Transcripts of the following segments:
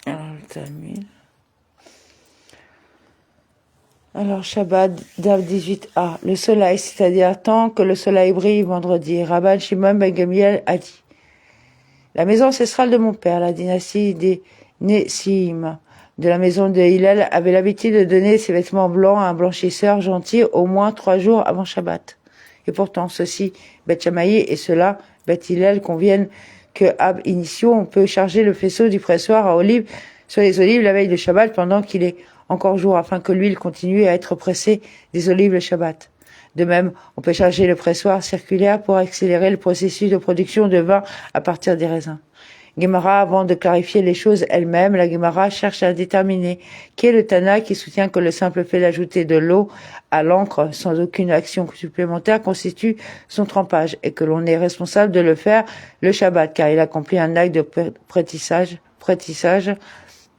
Alors, le Talmud. Alors, Shabbat, Daf 18a. Le soleil, c'est-à-dire tant que le soleil brille vendredi. Rabban Shimon ben Gamliel a dit. La maison ancestrale de mon père, la dynastie des Nessim, de la maison de Hillel, avait l'habitude de donner ses vêtements blancs à un blanchisseur gentil au moins 3 jours avant Shabbat. Et pourtant, ceci, Beth Shammai, et cela, Beth Hillel, conviennent que, ab initio, on peut charger le faisceau du pressoir à olives sur les olives la veille de Shabbat pendant qu'il est encore jour, afin que l'huile continue à être pressée des olives le Shabbat. De même, on peut charger le pressoir circulaire pour accélérer le processus de production de vin à partir des raisins. Gemara, avant de clarifier les choses elle-même, la Gemara cherche à déterminer qui est le Tana qui soutient que le simple fait d'ajouter de l'eau à l'encre sans aucune action supplémentaire constitue son trempage et que l'on est responsable de le faire le Shabbat car il accomplit un acte de prêtissage,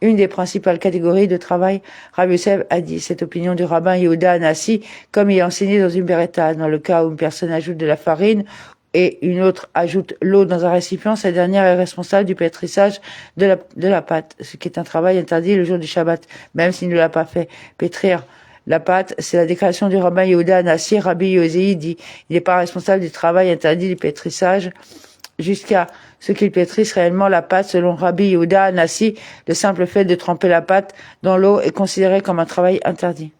une des principales catégories de travail. Rabbi Yosef a dit cette opinion du rabbin Yehuda Anassi, comme il est enseigné dans une beretta. Dans le cas où une personne ajoute de la farine et une autre ajoute l'eau dans un récipient, cette dernière est responsable du pétrissage de la pâte, ce qui est un travail interdit le jour du Shabbat, même s'il ne l'a pas fait pétrir. La pâte, c'est la déclaration du rabbin Yehuda Anassi. Rabbi Yosei dit, il n'est pas responsable du travail interdit du pétrissage jusqu'à ce qu'il pétrisse réellement la pâte. Selon Rabbi Yehuda Anassi, le simple fait de tremper la pâte dans l'eau est considéré comme un travail interdit.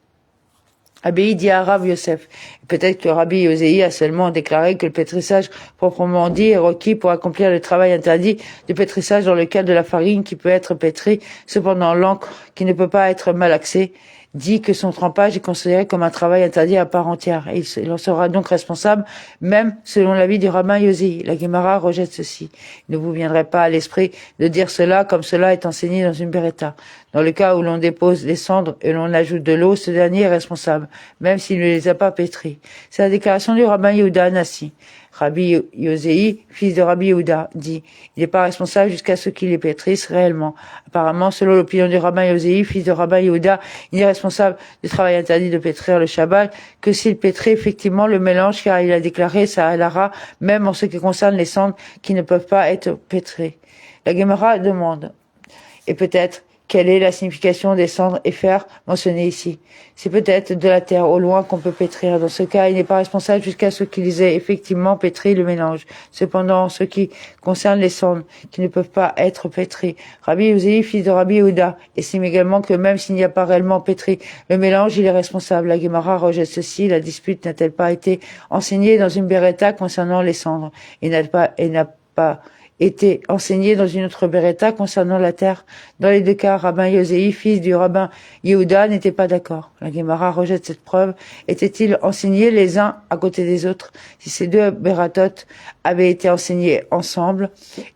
Rabbi dit à Rav Yosef. Peut-être que Rabbi Yosei a seulement déclaré que le pétrissage proprement dit est requis pour accomplir le travail interdit de pétrissage dans le cas de la farine qui peut être pétrie. Cependant, l'encre qui ne peut pas être malaxée dit que son trempage est considéré comme un travail interdit à part entière. Et il en sera donc responsable, même selon l'avis du rabbin Yosei. La Gemara rejette ceci. Il ne vous viendrait pas à l'esprit de dire cela comme cela est enseigné dans une beretta. Dans le cas où l'on dépose des cendres et l'on ajoute de l'eau, ce dernier est responsable, même s'il ne les a pas pétries. C'est la déclaration du rabbin Yehuda Anassi. Rabbi Yosei, fils de Rabbi Yehuda, dit « Il n'est pas responsable jusqu'à ce qu'il les pétrisse réellement. » Apparemment, selon l'opinion du rabbin Yosei, fils de Rabbi Yehuda, il est responsable du travail interdit de pétrir le Shabbat que s'il pétrit effectivement le mélange, car il a déclaré sa halara, même en ce qui concerne les cendres qui ne peuvent pas être pétrées. La Gemara demande « Et peut-être quelle est la signification des cendres et fer mentionnées ici? C'est peut-être de la terre au loin qu'on peut pétrir. Dans ce cas, il n'est pas responsable jusqu'à ce qu'ils aient effectivement pétri le mélange. Cependant, en ce qui concerne les cendres qui ne peuvent pas être pétries, Rabbi Yosei, fils de Rabbi Yehuda, estime également que même s'il n'y a pas réellement pétri le mélange, il est responsable. La Gemara rejette ceci. La dispute n'a-t-elle pas été enseignée dans une beretta concernant les cendres et n'a pas été enseigné dans une autre beretta concernant la terre. Dans les deux cas, rabbin Yosei, fils du rabbin Yehuda, n'était pas d'accord. La Gemara rejette cette preuve. Étaient-ils enseignés les uns à côté des autres? Si ces deux beratot avaient été enseignés ensemble,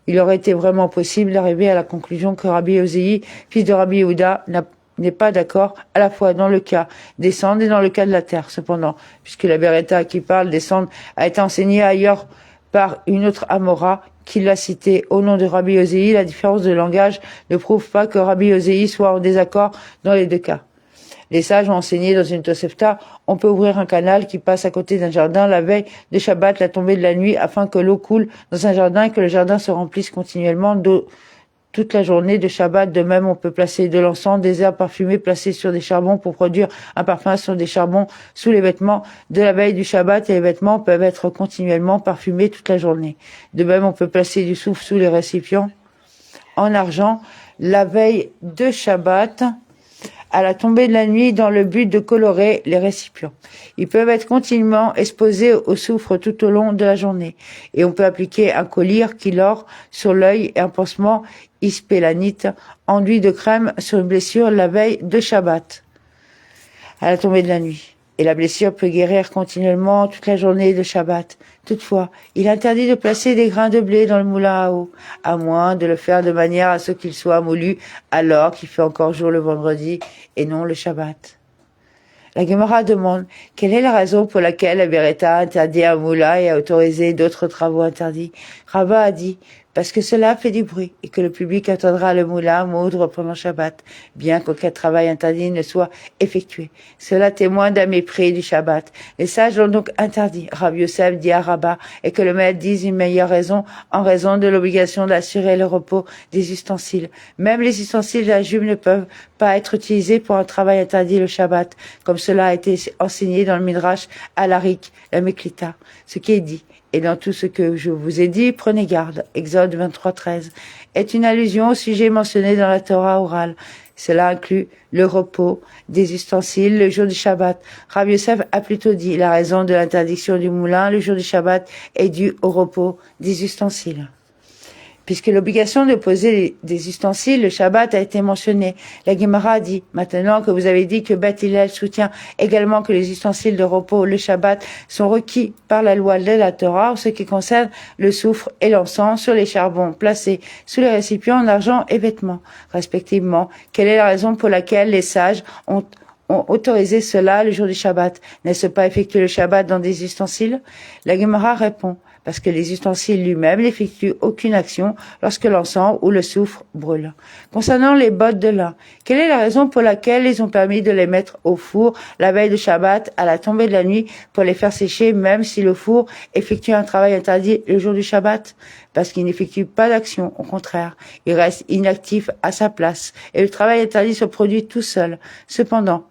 il aurait été vraiment possible d'arriver à la conclusion que Rabbi Yosei, fils de Rabbi Yehuda, n'est pas d'accord à la fois dans le cas des cendres et dans le cas de la terre. Cependant, puisque la beretta qui parle des cendres a été enseignée ailleurs par une autre Amora qui l'a cité au nom de Rabbi Yosei, la différence de langage ne prouve pas que Rabbi Yosei soit en désaccord dans les deux cas. Les sages ont enseigné dans une Tosefta, on peut ouvrir un canal qui passe à côté d'un jardin la veille de Shabbat, la tombée de la nuit, afin que l'eau coule dans un jardin et que le jardin se remplisse continuellement d'eau toute la journée de Shabbat. De même, on peut placer de l'encens, des herbes parfumées placées sur des charbons pour produire un parfum sur des charbons sous les vêtements de la veille du Shabbat, et les vêtements peuvent être continuellement parfumés toute la journée. De même, on peut placer du soufre sous les récipients en argent la veille de Shabbat à la tombée de la nuit dans le but de colorer les récipients. Ils peuvent être continuellement exposés au soufre tout au long de la journée. Et on peut appliquer un collier kilor sur l'œil et un pansement ispélanite enduit de crème sur une blessure la veille de Shabbat à la tombée de la nuit. Et la blessure peut guérir continuellement toute la journée de Shabbat. Toutefois, il est interdit de placer des grains de blé dans le moulin à eau, à moins de le faire de manière à ce qu'il soit moulu alors qu'il fait encore jour le vendredi et non le Shabbat. La Gemara demande quelle est la raison pour laquelle la beretta interdit un moulin et a autorisé d'autres travaux interdits. Rava a dit parce que cela fait du bruit et que le public entendra le moulin moudre pendant Shabbat, bien qu'aucun travail interdit ne soit effectué. Cela témoigne d'un mépris du Shabbat. Les sages l'ont donc interdit. Rabbi Yosef dit à Rabbah et que le maître dise une meilleure raison en raison de l'obligation d'assurer le repos des ustensiles. Même les ustensiles d'un juif ne peuvent pas être utilisés pour un travail interdit le Shabbat, comme cela a été enseigné dans le Midrash Alarik, la Meklita. Ce qui est dit, et dans tout ce que je vous ai dit, prenez garde, Exode 23:13, est une allusion au sujet mentionné dans la Torah orale. Cela inclut le repos des ustensiles le jour du Shabbat. Rabbi Yosef a plutôt dit la raison de l'interdiction du moulin le jour du Shabbat est due au repos des ustensiles. Puisque l'obligation de poser des ustensiles, le Shabbat a été mentionné. La Gemara dit, maintenant que vous avez dit que Beth Hillel soutient également que les ustensiles de repos, le Shabbat, sont requis par la loi de la Torah en ce qui concerne le soufre et l'encens sur les charbons placés sous les récipients en argent et vêtements, respectivement. Quelle est la raison pour laquelle les sages ont autorisé cela le jour du Shabbat? N'est-ce pas effectuer le Shabbat dans des ustensiles? La Gemara répond, parce que les ustensiles lui-même n'effectuent aucune action lorsque l'encens ou le soufre brûle. Concernant les bottes de lin, quelle est la raison pour laquelle ils ont permis de les mettre au four la veille de Shabbat à la tombée de la nuit pour les faire sécher même si le four effectue un travail interdit le jour du Shabbat? Parce qu'il n'effectue pas d'action, au contraire, il reste inactif à sa place et le travail interdit se produit tout seul. Cependant,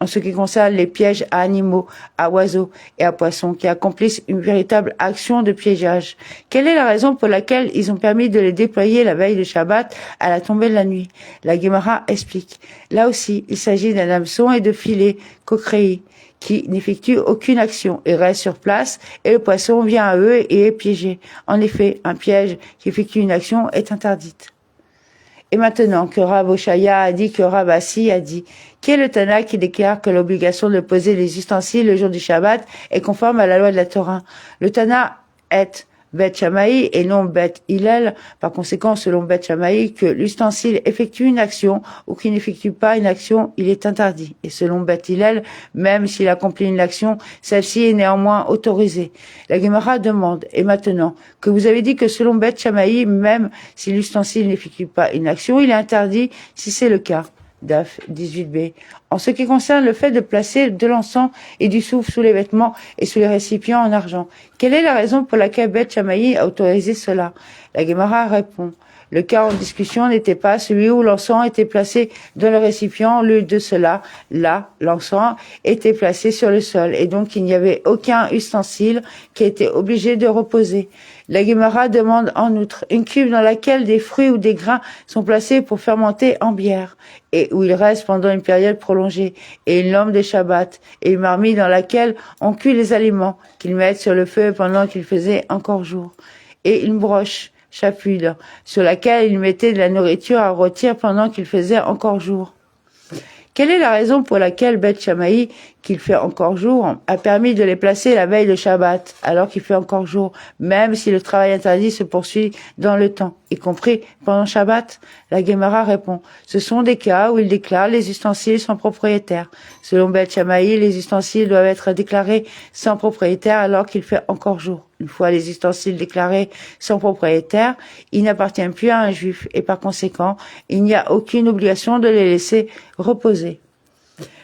en ce qui concerne les pièges à animaux, à oiseaux et à poissons qui accomplissent une véritable action de piégeage. Quelle est la raison pour laquelle ils ont permis de les déployer la veille de Shabbat à la tombée de la nuit? La Gemara explique. Là aussi, il s'agit d'un hameçon et de filets coquerés qui n'effectuent aucune action et restent sur place et le poisson vient à eux et est piégé. En effet, un piège qui effectue une action est interdite. Et maintenant que Rav Oshaya a dit que Rav Assi a dit, qui est le Tana qui déclare que l'obligation de poser les ustensiles le jour du Shabbat est conforme à la loi de la Torah? Le Tana est Bet Shammai et non Bet Hillel. Par conséquent, selon Bet Shammai, que l'ustensile effectue une action ou qu'il n'effectue pas une action, il est interdit. Et selon Bet Hillel, même s'il accomplit une action, celle-ci est néanmoins autorisée. La Gemara demande, et maintenant, que vous avez dit que selon Bet Shammai, même si l'ustensile n'effectue pas une action, il est interdit si c'est le cas. DAF 18b. En ce qui concerne le fait de placer de l'encens et du soufre sous les vêtements et sous les récipients en argent, quelle est la raison pour laquelle Beth Shammai a autorisé cela? La Gemara répond. Le cas en discussion n'était pas celui où l'encens était placé dans le récipient. Au lieu de cela, là, l'encens était placé sur le sol et donc il n'y avait aucun ustensile qui était obligé de reposer. La Gemara demande en outre une cuve dans laquelle des fruits ou des grains sont placés pour fermenter en bière et où ils restent pendant une période prolongée, et une lampe de Shabbat et une marmite dans laquelle on cuit les aliments qu'ils mettent sur le feu pendant qu'il faisait encore jour, et une broche chapule sur laquelle ils mettaient de la nourriture à rôtir pendant qu'il faisait encore jour. Quelle est la raison pour laquelle Beth Shammai, qu'il fait encore jour, a permis de les placer la veille de Shabbat, alors qu'il fait encore jour, même si le travail interdit se poursuit dans le temps, y compris pendant Shabbat? La Gemara répond, ce sont des cas où il déclare les ustensiles sans propriétaire. Selon Beth Shammai, les ustensiles doivent être déclarés sans propriétaire alors qu'il fait encore jour. Une fois les ustensiles déclarés sans propriétaire, ils n'appartiennent plus à un juif et par conséquent, il n'y a aucune obligation de les laisser reposer.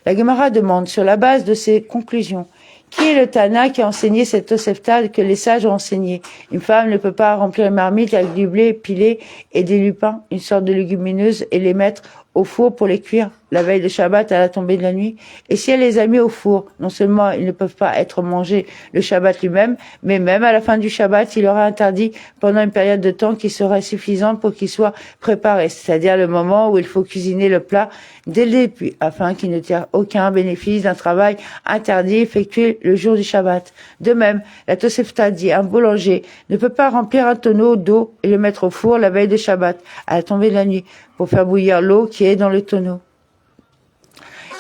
La Gemara demande, sur la base de ces conclusions, qui est le Tana qui a enseigné cette Tosefta que les sages ont enseigné? Une femme ne peut pas remplir une marmite avec du blé pilé et des lupins, une sorte de légumineuse, et les mettre au four pour les cuire la veille de Shabbat à la tombée de la nuit. Et si elle les a mis au four, non seulement ils ne peuvent pas être mangés le Shabbat lui-même, mais même à la fin du Shabbat, il aura interdit pendant une période de temps qui serait suffisante pour qu'il soit préparé, c'est-à-dire le moment où il faut cuisiner le plat dès le début, afin qu'il ne tire aucun bénéfice d'un travail interdit effectué le jour du Shabbat. De même, la Tosefta dit, un boulanger ne peut pas remplir un tonneau d'eau et le mettre au four la veille de Shabbat, à la tombée de la nuit, pour faire bouillir l'eau qui est dans le tonneau.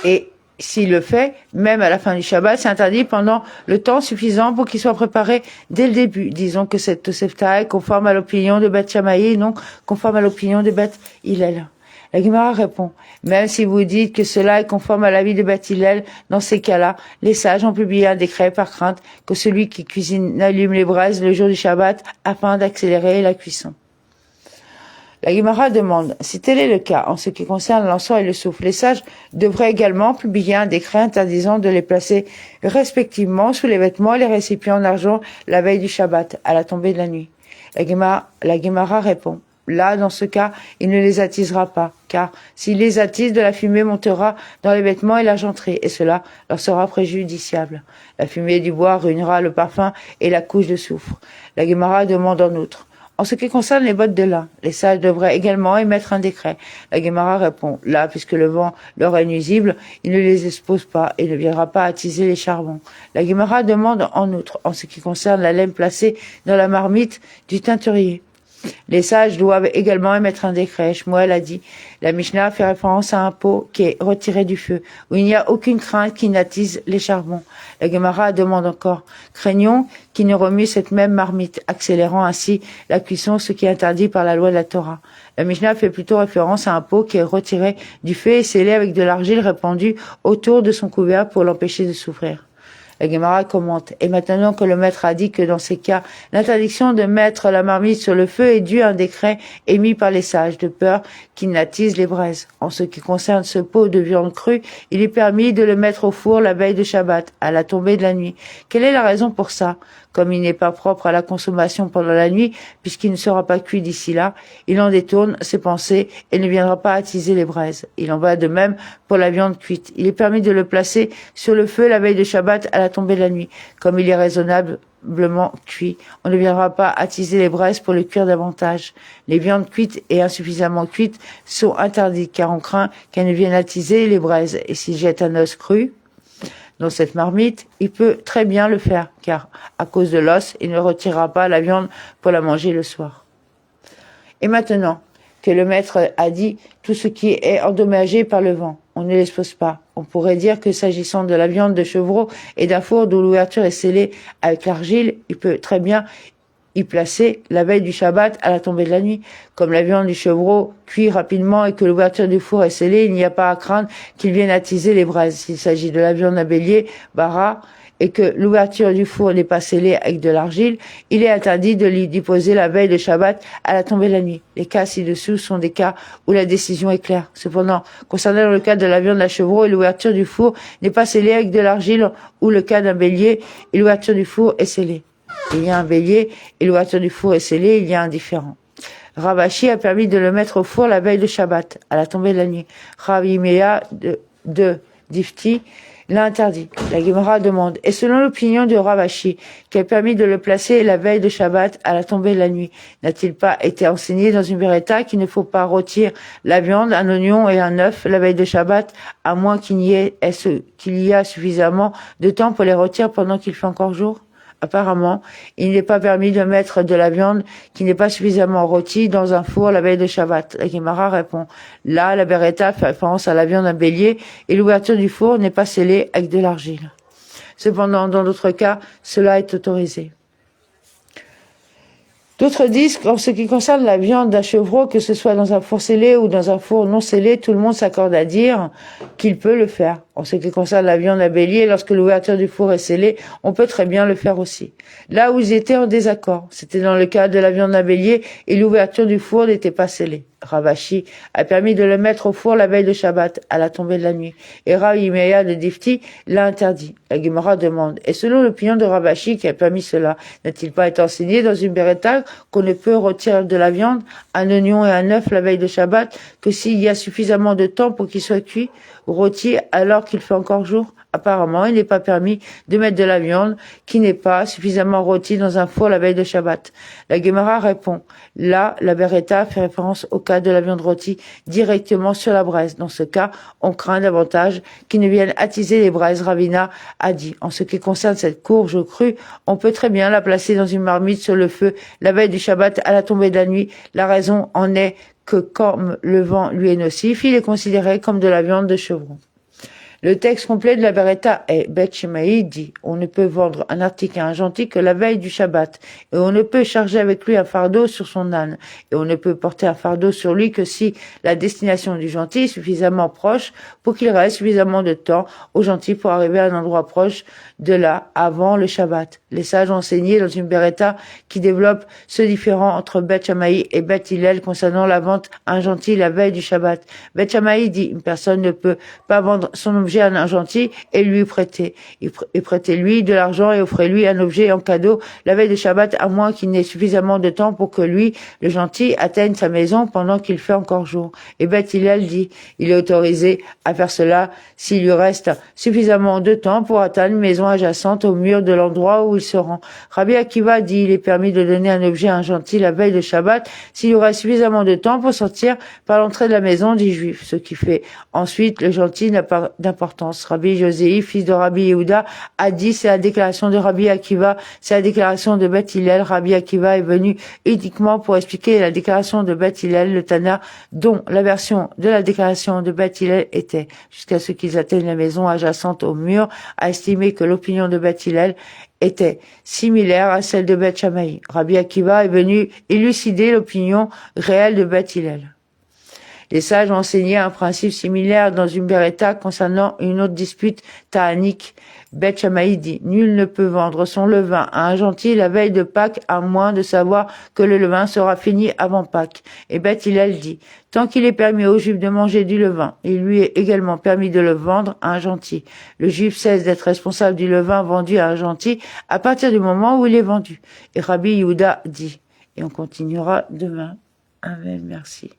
Et s'il le fait, même à la fin du Shabbat, c'est interdit pendant le temps suffisant pour qu'il soit préparé dès le début. Disons que cette Tosefta est conforme à l'opinion de Beth Shammai et non conforme à l'opinion de Beth Hillel. La Gemara répond, même si vous dites que cela est conforme à l'avis de Beth Hillel, dans ces cas-là, les sages ont publié un décret par crainte que celui qui cuisine allume les braises le jour du Shabbat afin d'accélérer la cuisson. La Guémara demande si tel est le cas en ce qui concerne l'encens et le soufre. Les sages devraient également publier un décret interdisant de les placer respectivement sous les vêtements et les récipients en argent la veille du Shabbat, à la tombée de la nuit. La Guémara répond là, dans ce cas, il ne les attisera pas, car s'il les attise, de la fumée montera dans les vêtements et l'argenterie, et cela leur sera préjudiciable. La fumée du bois ruinera le parfum et la couche de soufre. La Guémara demande en outre en ce qui concerne les bottes de lin, les sages devraient également émettre un décret. La Guémara répond là, puisque le vent leur est nuisible, il ne les expose pas et ne viendra pas attiser les charbons. La Guémara demande en outre en ce qui concerne la laine placée dans la marmite du teinturier. Les sages doivent également émettre un décret. Shmuel a dit, la Mishnah fait référence à un pot qui est retiré du feu, où il n'y a aucune crainte qui n'attise les charbons. La Gemara demande encore, craignons qu'il ne remue cette même marmite, accélérant ainsi la cuisson, ce qui est interdit par la loi de la Torah. La Mishnah fait plutôt référence à un pot qui est retiré du feu et scellé avec de l'argile répandue autour de son couvert pour l'empêcher de souffrir. La Guémara commente. Et maintenant que le maître a dit que dans ces cas, l'interdiction de mettre la marmite sur le feu est due à un décret émis par les sages, de peur qu'il n'attise les braises. En ce qui concerne ce pot de viande crue, il est permis de le mettre au four la veille de Shabbat, à la tombée de la nuit. Quelle est la raison pour ça? Comme il n'est pas propre à la consommation pendant la nuit, puisqu'il ne sera pas cuit d'ici là, il en détourne ses pensées et ne viendra pas attiser les braises. Il en va de même pour la viande cuite. Il est permis de le placer sur le feu la veille de Shabbat à la tombée de la nuit. Comme il est raisonnablement cuit, on ne viendra pas attiser les braises pour le cuire davantage. Les viandes cuites et insuffisamment cuites sont interdites car on craint qu'elles ne viennent attiser les braises. Et s'il jette un os cru dans cette marmite, il peut très bien le faire, car à cause de l'os, il ne retirera pas la viande pour la manger le soir. Et maintenant que le maître a dit tout ce qui est endommagé par le vent, on ne l'expose pas. On pourrait dire que s'agissant de la viande de chevreau et d'un four dont l'ouverture est scellée avec l'argile, il peut très bien y placer la veille du Shabbat à la tombée de la nuit. Comme la viande du chevreau cuit rapidement et que l'ouverture du four est scellée, il n'y a pas à craindre qu'il vienne attiser les braises. S'il s'agit de la viande d'un bélier, bara, et que l'ouverture du four n'est pas scellée avec de l'argile, il est interdit de l'y déposer la veille de Shabbat à la tombée de la nuit. Les cas ci-dessous sont des cas où la décision est claire. Cependant, concernant le cas de la viande d'un chevreau et l'ouverture du four n'est pas scellée avec de l'argile, ou le cas d'un bélier et l'ouverture du four est scellée. Il y a un bélier et l'ouverture du four est scellée, il y a un différent. Rav Ashi a permis de le mettre au four la veille de Shabbat, à la tombée de la nuit. Rav Yimeya de Difti l'a interdit. La Gemara demande, et selon l'opinion de Rav Ashi, qui a permis de le placer la veille de Shabbat à la tombée de la nuit, n'a-t-il pas été enseigné dans une Beretta qu'il ne faut pas rôtir la viande, un oignon et un œuf la veille de Shabbat, à moins qu'il y a suffisamment de temps pour les rôtir pendant qu'il fait encore jour? Apparemment, il n'est pas permis de mettre de la viande qui n'est pas suffisamment rôtie dans un four la veille de Shabbat. La Gemara répond, là, la Beretta fait référence à la viande d'un bélier et l'ouverture du four n'est pas scellée avec de l'argile. Cependant, dans d'autres cas, cela est autorisé. D'autres disent qu'en ce qui concerne la viande d'un chevreau, que ce soit dans un four scellé ou dans un four non scellé, tout le monde s'accorde à dire qu'il peut le faire. En ce qui concerne la viande d'un bélier, lorsque l'ouverture du four est scellée, on peut très bien le faire aussi. Là où ils étaient en désaccord, c'était dans le cas de la viande d'un bélier et l'ouverture du four n'était pas scellée. Rav Ashi a permis de le mettre au four la veille de Shabbat, à la tombée de la nuit. Et Rav Yimeya de Difti l'a interdit. La Gemara demande, et selon l'opinion de Rav Ashi qui a permis cela, n'a-t-il pas été enseigné dans une Beretta qu'on ne peut retirer de la viande, un oignon et un œuf la veille de Shabbat, que s'il y a suffisamment de temps pour qu'il soit cuit, ou rôti alors qu'il fait encore jour? Apparemment, il n'est pas permis de mettre de la viande qui n'est pas suffisamment rôtie dans un four la veille de Shabbat. La Gemara répond, là, la Beretta fait référence au cas de la viande rôtie directement sur la braise. Dans ce cas, on craint davantage qu'il ne vienne attiser les braises. Ravina a dit, en ce qui concerne cette courge crue, on peut très bien la placer dans une marmite sur le feu la veille du Shabbat à la tombée de la nuit. La raison en est que comme le vent lui est nocif, il est considéré comme de la viande de chevreau. Le texte complet de la Beretta est Beth Shemaï dit « On ne peut vendre un article à un gentil que la veille du Shabbat, et on ne peut charger avec lui un fardeau sur son âne, et on ne peut porter un fardeau sur lui que si la destination du gentil est suffisamment proche pour qu'il reste suffisamment de temps au gentil pour arriver à un endroit proche de là avant le Shabbat. » Les sages ont enseigné dans une Beretta qui développe ce différend entre Beth Shammai et Beth Hillel concernant la vente à un gentil la veille du Shabbat. Beth Shammai dit « Une personne ne peut pas vendre son objet à un gentil et lui prêter. Et prêtez-lui de l'argent et offrez-lui un objet en cadeau la veille de Shabbat, à moins qu'il n'ait suffisamment de temps pour que lui, le gentil, atteigne sa maison pendant qu'il fait encore jour. » Et Beth Hillel dit « Il est autorisé à faire cela s'il lui reste suffisamment de temps pour atteindre une maison adjacente au mur de l'endroit où il se rend. » Rabbi Akiva dit « Il est permis de donner un objet à un gentil la veille de Shabbat s'il y aura suffisamment de temps pour sortir par l'entrée de la maison du juif, ce qui fait ensuite le gentil n'a pas d'importance. Rabbi Joséi, fils de Rabbi Yehuda, a dit c'est la déclaration de Rabbi Akiva, c'est la déclaration de Beth Hillel. Rabbi Akiva est venu uniquement pour expliquer la déclaration de Beth Hillel, le Tana, dont la version de la déclaration de Beth Hillel était, jusqu'à ce qu'ils atteignent la maison adjacente au mur, a estimé que l'opinion de Beth Hillel était similaire à celle de Beth Shammai. Rabbi Akiva est venu élucider l'opinion réelle de Beth Hillel. Les sages ont enseigné un principe similaire dans une Beretta concernant une autre dispute ta'anique. Beth Shammai dit « Nul ne peut vendre son levain à un gentil la veille de Pâques à moins de savoir que le levain sera fini avant Pâques. » Et Beth Hillel dit « Tant qu'il est permis aux juifs de manger du levain, il lui est également permis de le vendre à un gentil. Le juif cesse d'être responsable du levain vendu à un gentil à partir du moment où il est vendu. » Et Rabbi Yehuda dit, et on continuera demain. Amen, merci.